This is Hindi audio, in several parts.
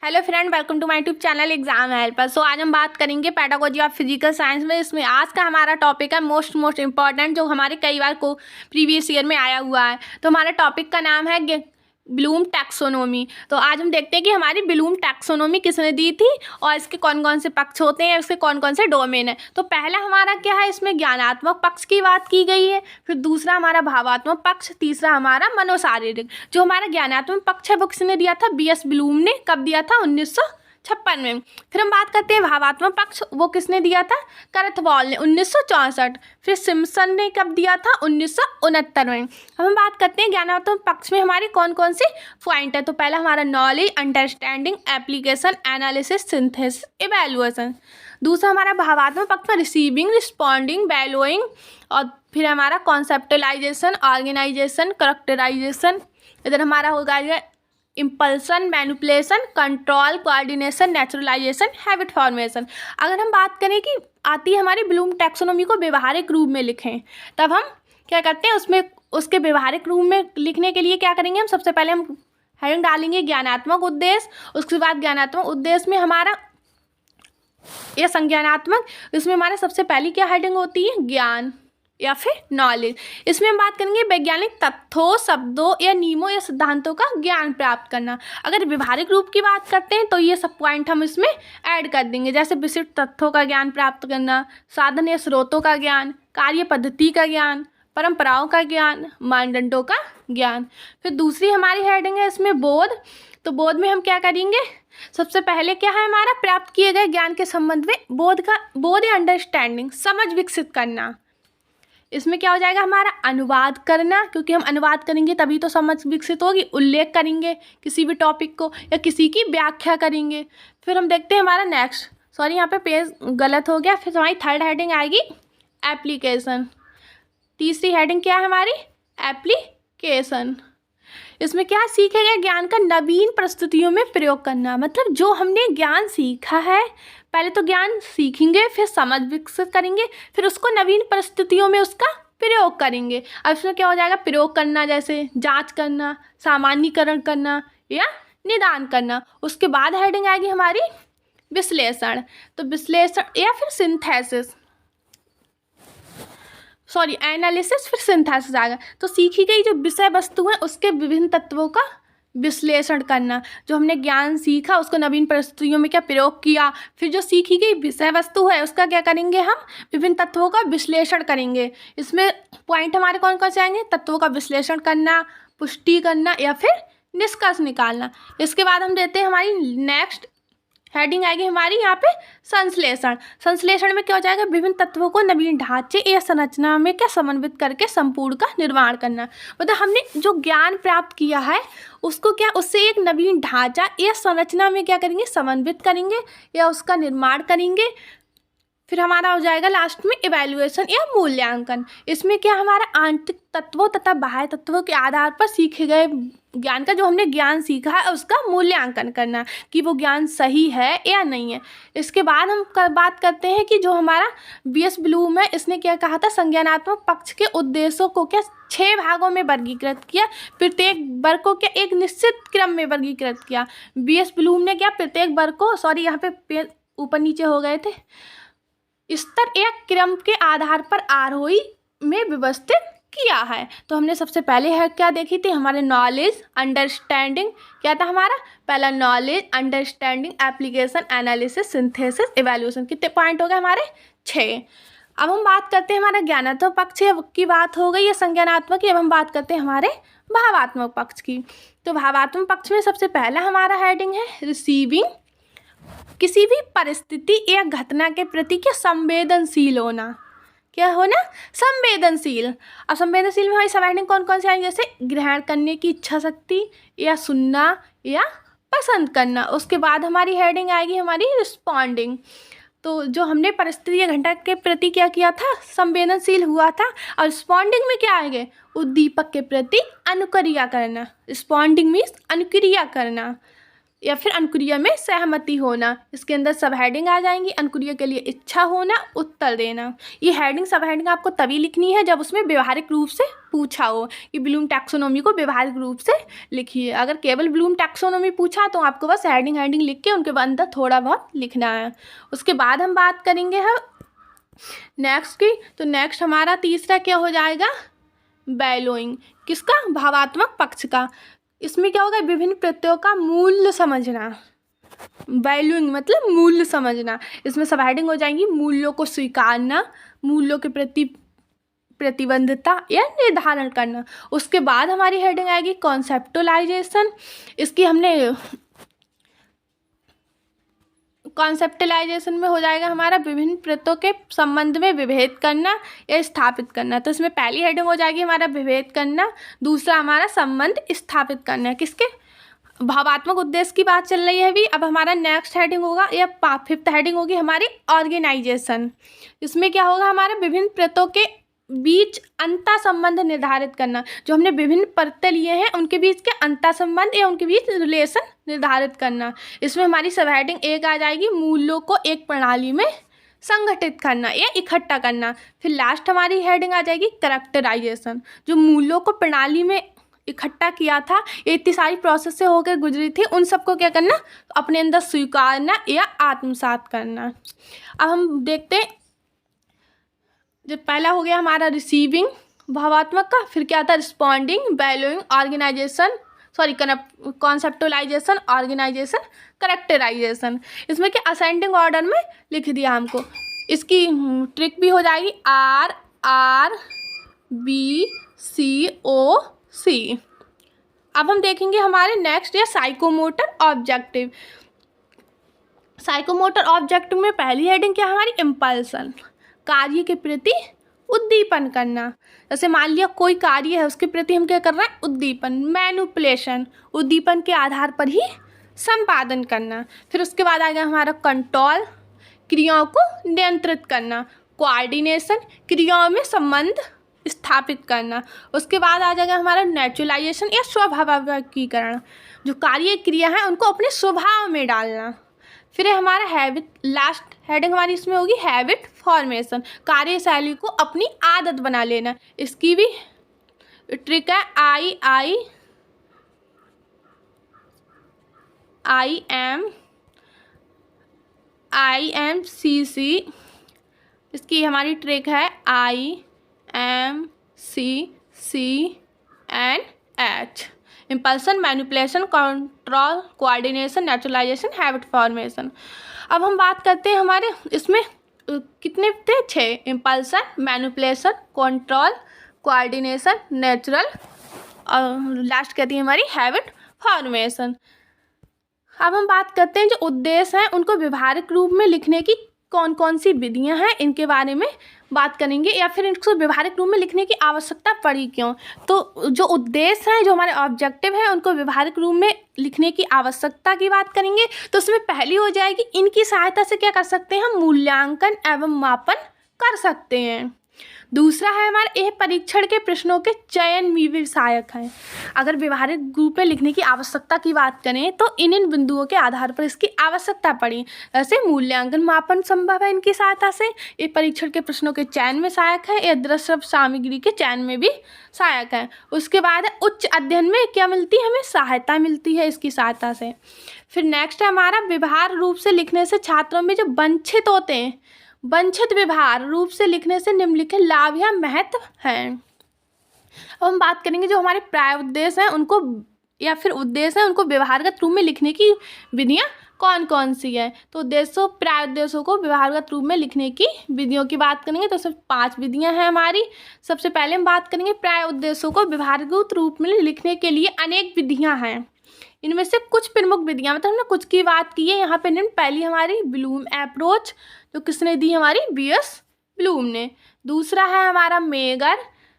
Hello friend, welcome to my YouTube channel exam helper. So आज हम बात करेंगे पेडागोजी ऑफ फिजिकल साइंस में। इसमें आज का हमारा टॉपिक है मोस्ट इम्पॉर्टेंट, जो हमारे कई बार को प्रीवियस ईयर में आया हुआ है। तो हमारा टॉपिक का नाम है ब्लूम टैक्सोनॉमी। तो आज हम देखते हैं कि हमारी ब्लूम टैक्सोनॉमी किसने दी थी और इसके कौन कौन से पक्ष होते हैं, इसके कौन कौन से डोमेन है। तो पहला हमारा क्या है, इसमें ज्ञानात्मक पक्ष की बात की गई है। फिर दूसरा हमारा भावात्मक पक्ष, तीसरा हमारा मनोशारीरिक। जो हमारा ज्ञानात्मक पक्ष है वो किसने दिया था, बीएस ब्लूम ने। कब दिया था, 1956 में। फिर हम बात करते हैं भावात्मक पक्ष, वो किसने दिया था, करथवाल ने 1964। फिर सिम्पसन ने कब दिया था, 1969 में। अब हम बात करते हैं ज्ञानात्मक पक्ष में हमारी कौन कौन सी पॉइंट है। तो पहला हमारा knowledge, understanding, application, analysis, synthesis, evaluation. दूसरा हमारा भावात्मक पक्ष में रिसीविंग, रिस्पॉन्डिंग, वैल्यूइंग। और फिर हमारा कॉन्सेप्टलाइजेशन, ऑर्गेनाइजेशन, करेक्टराइजेशन। इधर हमारा होगा impulsion, manipulation, control, coordination, naturalization, habit formation. अगर हम बात करें कि आती है हमारी ब्लूम टैक्सोनॉमी को व्यवहारिक रूप में लिखें, तब हम क्या करते हैं, उसमें उसके व्यवहारिक रूप में लिखने के लिए क्या करेंगे, हम सबसे पहले हम हेडिंग डालेंगे ज्ञानात्मक उद्देश्य। उसके बाद ज्ञानात्मक उद्देश्य में हमारा या संज्ञानात्मक, इसमें हमारे सबसे पहली क्या हेडिंग होती है, ज्ञान या फिर नॉलेज। इसमें हम बात करेंगे वैज्ञानिक तथ्यों, शब्दों या नियमों या सिद्धांतों का ज्ञान प्राप्त करना। अगर व्यवहारिक रूप की बात करते हैं तो ये सब पॉइंट हम इसमें ऐड कर देंगे, जैसे विशिष्ट तथ्यों का ज्ञान प्राप्त करना, साधन या स्रोतों का ज्ञान, कार्य पद्धति का ज्ञान, परंपराओं का ज्ञान, मानदंडों का ज्ञान। फिर दूसरी हमारी हेडिंग है इसमें बोध। तो बोध में हम क्या करेंगे, सबसे पहले क्या है हमारा, प्राप्त किए गए ज्ञान के संबंध में बोध या अंडरस्टैंडिंग, समझ विकसित करना। इसमें क्या हो जाएगा हमारा, अनुवाद करना, क्योंकि हम अनुवाद करेंगे तभी तो समझ विकसित होगी। उल्लेख करेंगे किसी भी टॉपिक को या किसी की व्याख्या करेंगे। फिर हम देखते हैं हमारा नेक्स्ट, सॉरी यहाँ पे पेज गलत हो गया। फिर हमारी थर्ड हेडिंग आएगी एप्लीकेशन। तीसरी हेडिंग क्या है हमारी, एप्लीकेशन। इसमें क्या सीखे गए ज्ञान का नवीन परिस्थितियों में प्रयोग करना। मतलब जो हमने ज्ञान सीखा है, पहले तो ज्ञान सीखेंगे, फिर समझ विकसित करेंगे, फिर उसको नवीन परिस्थितियों में उसका प्रयोग करेंगे। अब इसमें क्या हो जाएगा, प्रयोग करना, जैसे जांच करना, सामान्यीकरण करना या निदान करना। उसके बाद हेडिंग आएगी हमारी विश्लेषण। तो विश्लेषण या फिर सिंथेसिस, सॉरी एनालिसिस, फिर सिंथेसिस आएगा। तो सीखी गई जो विषय वस्तु है उसके विभिन्न तत्वों का विश्लेषण करना। जो हमने ज्ञान सीखा उसको नवीन परिस्थितियों में क्या प्रयोग किया, फिर जो सीखी गई विषय वस्तु है उसका क्या करेंगे, हम विभिन्न तत्वों का विश्लेषण करेंगे। इसमें पॉइंट हमारे कौन कौन से आएंगे, तत्वों का विश्लेषण करना, पुष्टि करना या फिर निष्कर्ष निकालना। इसके बाद हम देते हैं हमारी नेक्स्ट हेडिंग आएगी हमारी यहाँ पे संश्लेषण। संश्लेषण में क्या हो जाएगा, विभिन्न तत्वों को नवीन ढांचे या संरचना में क्या समन्वित करके संपूर्ण का निर्माण करना। मतलब हमने जो ज्ञान प्राप्त किया है उसको क्या, उससे एक नवीन ढांचा या संरचना में क्या करेंगे, समन्वित करेंगे या उसका निर्माण करेंगे। फिर हमारा हो जाएगा लास्ट में इवैल्यूएशन या मूल्यांकन। इसमें क्या हमारा आंतरिक तत्वों तथा बाह्य तत्वों के आधार पर सीखे गए ज्ञान का, जो हमने ज्ञान सीखा है उसका मूल्यांकन करना कि वो ज्ञान सही है या नहीं है। इसके बाद हम बात करते हैं कि जो हमारा बीएस ब्लूम है, इसने क्या कहा था, संज्ञानात्मक पक्ष के उद्देश्यों को क्या 6 भागों में वर्गीकृत किया। प्रत्येक वर्ग को क्या एक निश्चित क्रम में वर्गीकृत किया। बीएस ब्लूम ने क्या प्रत्येक वर्ग को, सॉरी यहाँ पे ऊपर नीचे हो गए थे, स्तर या क्रम के आधार पर आरोही में व्यवस्थित किया है। तो हमने सबसे पहले है क्या देखी थी, हमारे नॉलेज, अंडरस्टैंडिंग, क्या था हमारा पहला, knowledge, understanding, application, analysis, synthesis, evaluation. कितने पॉइंट हो गए हमारे, 6। अब हम बात करते हैं हमारा ज्ञानात्मक पक्ष की बात हो गई या संज्ञानात्मक की। अब हम बात करते हैं हमारे भावात्मक पक्ष की। तो भावात्मक पक्ष में सबसे पहला हमारा हेडिंग है रिसीविंग, किसी भी परिस्थिति या घटना के प्रति क्या संवेदनशील होना। क्या होना, संवेदनशील। अब संवेदनशील में हमारी सब हेडिंग कौन कौन सी आएंगे, जैसे ग्रहण करने की इच्छा शक्ति या सुनना या पसंद करना। उसके बाद हमारी हेडिंग आएगी हमारी रिस्पॉन्डिंग। तो जो हमने परिस्थिति या घटना के प्रति क्या किया था, संवेदनशील हुआ था। और रिस्पॉन्डिंग में क्या आएंगे, उद्दीपक के प्रति अनुक्रिया करना। रिस्पॉन्डिंग मीन्स अनुक्रिया करना। या फिर अनुक्रिया में सहमति होना। इसके अंदर सब हेडिंग आ जाएंगी। अनुक्रिया के लिए इच्छा होना, उत्तर देना। ये हेडिंग सब हेडिंग आपको तभी लिखनी है जब उसमें व्यवहारिक रूप से पूछा हो कि ब्लूम टैक्सोनॉमी को व्यवहारिक रूप से लिखिए। अगर केवल ब्लूम टैक्सोनॉमी पूछा तो आपको बस हेडिंग लिख के उनके अंदर थोड़ा बहुत लिखना है। उसके बाद हम बात करेंगे हम नेक्स्ट की। तो नेक्स्ट हमारा तीसरा क्या हो जाएगा, बैलोइंग। किसका, भावात्मक पक्ष का। इसमें क्या होगा, विभिन्न प्रत्ययों का मूल्य समझना। वैल्यूइंग मतलब मूल्य समझना। इसमें सब हेडिंग हो जाएंगी, मूल्यों को स्वीकारना, मूल्यों के प्रति प्रतिबद्धता या निर्धारण करना। उसके बाद हमारी हेडिंग आएगी कॉन्सेप्टुलाइजेशन। इसकी हमने कॉन्सेप्टलाइजेशन में हो जाएगा हमारा विभिन्न प्रत्ययों के संबंध में विभेद करना या स्थापित करना। तो इसमें पहली हेडिंग हो जाएगी हमारा विभेद करना, दूसरा हमारा संबंध स्थापित करना। किसके, भावात्मक उद्देश्य की बात चल रही है अभी। अब हमारा नेक्स्ट हेडिंग होगा या फिफ्थ हेडिंग होगी हमारी ऑर्गेनाइजेशन। इसमें क्या होगा, हमारे विभिन्न प्रत्ययों के बीच अंतर संबंध निर्धारित करना। जो हमने विभिन्न प्रत्यय लिए हैं उनके बीच के अंतर संबंध या उनके बीच रिलेशन निर्धारित करना। इसमें हमारी सब हेडिंग एक आ जाएगी, मूल्यों को एक प्रणाली में संगठित करना या इकट्ठा करना। फिर लास्ट हमारी हेडिंग आ जाएगी कैरेक्टराइजेशन। जो मूल्यों को प्रणाली में इकट्ठा किया था, ये इतनी सारी प्रोसेस से होकर गुजरी थी, उन सबको क्या करना, अपने अंदर स्वीकारना या आत्मसात करना। अब हम देखते हैं, जो पहला हो गया हमारा रिसीविंग भावात्मक का, फिर क्या था responding, valuing, organization, conceptualization, organization, characterization. इसमें क्या असेंडिंग ऑर्डर में लिख दिया हमको। इसकी ट्रिक भी हो जाएगी RRBCOC। अब हम देखेंगे हमारे नेक्स्ट या साइकोमोटर ऑब्जेक्टिव। साइकोमोटर ऑब्जेक्टिव में पहली हेडिंग क्या हमारी, इम्पल्सन, कार्य के प्रति उद्दीपन करना। जैसे मान लिया कोई कार्य है, उसके प्रति हम क्या कर रहे हैं, उद्दीपन। मैनिपुलेशन, उद्दीपन के आधार पर ही संपादन करना। फिर उसके बाद आ गया हमारा कंट्रोल, क्रियाओं को नियंत्रित करना। कोऑर्डिनेशन, क्रियाओं में संबंध स्थापित करना। उसके बाद आ जाएगा हमारा नेचुरलाइजेशन या स्वभाविकीकरण। जो कार्य क्रिया है उनको अपने स्वभाव में डालना। फिर हमारा हैबिट, लास्ट हेडिंग हमारी इसमें होगी हैबिट फॉर्मेशन, कार्यशैली को अपनी आदत बना लेना। इसकी भी ट्रिक है IMCC। इसकी हमारी ट्रिक है IMCCNH। Impulsion, manipulation, control, coordination, naturalization, habit formation. अब हम बात करते हैं हमारे इसमें कितने थे, 6। इम्पल्सन, मैनिपुलेशन, कंट्रोल, कोऑर्डिनेशन, नेचुरल और लास्ट कहती है हमारी हैबिट फॉर्मेशन। अब हम बात करते हैं जो उद्देश्य हैं उनको व्यवहारिक रूप में लिखने की कौन कौन सी विधियां हैं, इनके बारे में बात करेंगे, या फिर इनको व्यवहारिक रूप में लिखने की आवश्यकता पड़ी क्यों। तो जो उद्देश्य हैं, जो हमारे ऑब्जेक्टिव हैं, उनको व्यवहारिक रूप में लिखने की आवश्यकता की बात करेंगे। तो उसमें पहली हो जाएगी, इनकी सहायता से क्या कर सकते हैं हम, मूल्यांकन एवं मापन कर सकते हैं। दूसरा है हमारे यह परीक्षण के प्रश्नों के चयन में भी सहायक हैं। अगर व्यवहारिक रूप में लिखने की आवश्यकता की बात करें तो इन बिंदुओं के आधार पर इसकी आवश्यकता पड़ी। ऐसे मूल्यांकन मापन संभव है इनकी सहायता से। ये परीक्षण के प्रश्नों के चयन में सहायक है, या दृश्य सामग्री के चयन में भी सहायक है। उसके बाद उच्च अध्ययन में क्या मिलती है, हमें सहायता मिलती है इसकी सहायता से। फिर नेक्स्ट है हमारा व्यवहार रूप से लिखने से छात्रों में जो वंचित होते हैं, वंचित व्यवहार रूप से लिखने से निम्नलिखित लाभ या महत्व हैं। अब हम बात करेंगे जो हमारे प्राय उद्देश्य हैं उनको, या फिर उद्देश्य हैं उनको व्यवहारगत रूप में लिखने की विधियां कौन कौन सी है। तो उद्देश्यों, प्राय उद्देश्यों को व्यवहारगत रूप में लिखने की विधियों की बात करेंगे तो सिर्फ 5 विधियां हैं हमारी। सबसे पहले हम बात करेंगे प्राय उद्देश्यों को व्यवहारगत रूप में लिखने के लिए अनेक विधियाँ हैं। इनमें से कुछ प्रमुख विधियां, मतलब हमने कुछ की बात की है यहाँ पे। पहली हमारी ब्लूम अप्रोच, जो किसने दी, हमारी BS ब्लूम ने। दूसरा है हमारा मेगर,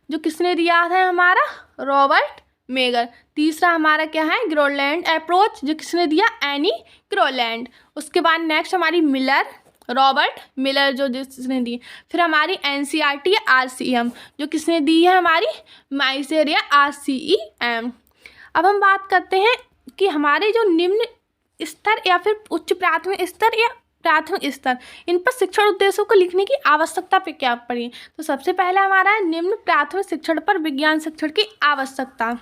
जो किसने दिया है, हमारा रॉबर्ट मेगर। तीसरा हमारा क्या है, ग्रोलैंड अप्रोच, जो किसने दिया, एनी ग्रोलैंड। उसके बाद नेक्स्ट हमारी मिलर, रॉबर्ट मिलर जो जिसने दी। फिर हमारी NCERT RCM, जो किसने दी है, हमारी माइसेर या RCEM। अब हम बात करते हैं कि हमारे जो निम्न स्तर या फिर उच्च प्राथमिक स्तर या प्राथमिक स्तर, इन पर शिक्षण उद्देश्यों को लिखने की आवश्यकता पे क्या पड़ी। तो सबसे पहला हमारा है निम्न प्राथमिक शिक्षण पर विज्ञान शिक्षण की आवश्यकता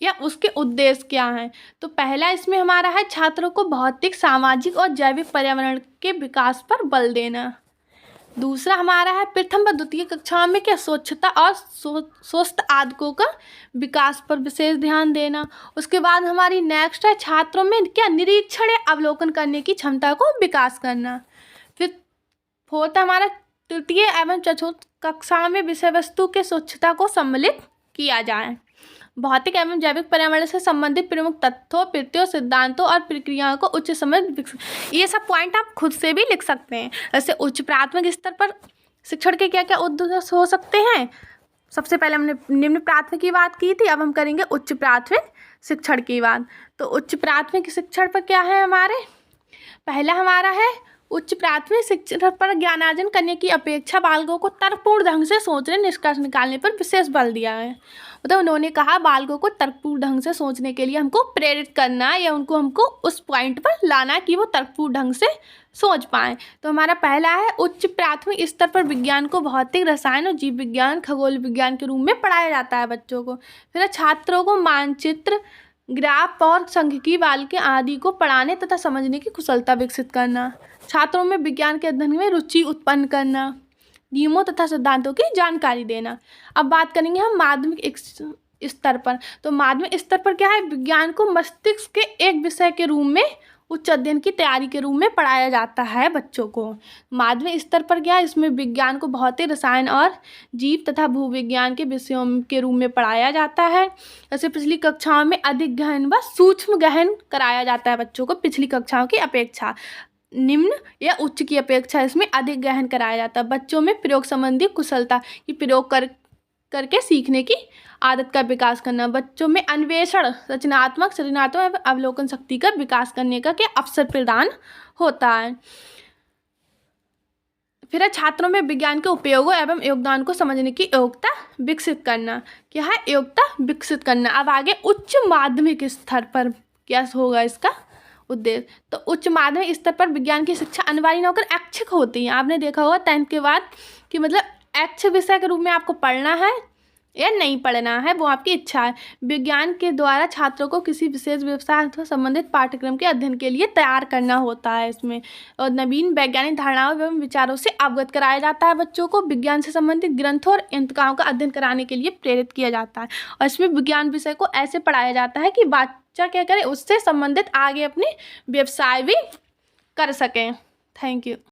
या उसके उद्देश्य क्या हैं। तो पहला इसमें हमारा है छात्रों को भौतिक, सामाजिक और जैविक पर्यावरण के विकास पर बल देना। दूसरा हमारा है प्रथम व द्वितीय कक्षाओं में क्या स्वच्छता और स्वस्थ आदतों का विकास पर विशेष ध्यान देना। उसके बाद हमारी नेक्स्ट है छात्रों में क्या निरीक्षण या अवलोकन करने की क्षमता को विकास करना। फिर फोर्थ हमारा तृतीय एवं चतुर्थ कक्षाओं में विषय वस्तु के स्वच्छता को सम्मिलित किया जाए। भौतिक एवं जैविक पर्यावरण से संबंधित प्रमुख तथ्यों, प्रत्ययों, सिद्धांतों और प्रक्रियाओं को उच्च समझ, ये सब पॉइंट आप खुद से भी लिख सकते हैं। जैसे उच्च प्राथमिक स्तर पर शिक्षण के क्या क्या उद्देश्य हो सकते हैं। सबसे पहले हमने निम्न प्राथमिक की बात की थी, अब हम करेंगे उच्च प्राथमिक शिक्षण की बात। तो उच्च प्राथमिक शिक्षण पर क्या है हमारे, पहला हमारा है उच्च प्राथमिक शिक्षण पर ज्ञानार्जन करने की अपेक्षा बालकों को तर्कपूर्ण ढंग से सोचने, निष्कर्ष निकालने पर विशेष बल दिया है। मतलब उन्होंने कहा बालकों को तर्कपूर्ण ढंग से सोचने के लिए हमको प्रेरित करना या हमको उस पॉइंट पर लाना कि वो तर्कपूर्ण ढंग से सोच पाएँ। तो हमारा पहला है उच्च प्राथमिक स्तर पर विज्ञान को भौतिक, रसायन और जीव विज्ञान, खगोल विज्ञान के रूप में पढ़ाया जाता है बच्चों को। फिर छात्रों को मानचित्र, ग्राफ और सांख्यिकी, बालके आदि को पढ़ाने तथा समझने की कुशलता विकसित करना। छात्रों में विज्ञान के अध्ययन में रुचि उत्पन्न करना, नियमों तथा सिद्धांतों की जानकारी देना। अब बात करेंगे हम माध्यमिक स्तर पर। तो माध्यमिक स्तर पर क्या है, विज्ञान को मस्तिष्क के एक विषय के रूप में उच्च अध्ययन की तैयारी के रूप में पढ़ाया जाता है बच्चों को। माध्यमिक स्तर पर क्या है, इसमें विज्ञान को भौतिक, रसायन और जीव तथा भूविज्ञान के विषयों के रूप में पढ़ाया जाता है। जैसे पिछली कक्षाओं में अधिक गहन व सूक्ष्म गहन कराया जाता है बच्चों को, पिछली कक्षाओं की अपेक्षा निम्न या उच्च की अपेक्षा इसमें अधिक गहन कराया जाता है। बच्चों में प्रयोग संबंधी कुशलता की प्रयोग करके सीखने की आदत का विकास करना। बच्चों में अन्वेषण, रचनात्मक, सृजनात्मक एवं अवलोकन शक्ति का विकास करने का क्या अवसर प्रदान होता है। फिर छात्रों में विज्ञान के उपयोगों एवं योगदान को समझने की योग्यता विकसित करना। क्या है, योग्यता विकसित करना। अब आगे उच्च माध्यमिक स्तर पर क्या होगा इसका उद्देश्य। तो उच्च माध्यमिक स्तर पर विज्ञान की शिक्षा अनिवार्य न होकर ऐच्छिक होती है। आपने देखा होगा 10th के बाद कि मतलब ऐच्छिक विषय के रूप में आपको पढ़ना है या नहीं पढ़ना है, वो आपकी इच्छा है। विज्ञान के द्वारा छात्रों को किसी विशेष व्यवसाय अथवा संबंधित पाठ्यक्रम के अध्ययन के लिए तैयार करना होता है इसमें, और नवीन वैज्ञानिक धारणाओं एवं विचारों से अवगत कराया जाता है। बच्चों को विज्ञान से संबंधित ग्रंथों और यंत्रिकाओं का अध्ययन कराने के लिए प्रेरित किया जाता है, और इसमें विज्ञान विषय को ऐसे पढ़ाया जाता है कि बच्चा क्या करे, उससे संबंधित आगे अपने व्यवसाय भी कर सकें। Thank you.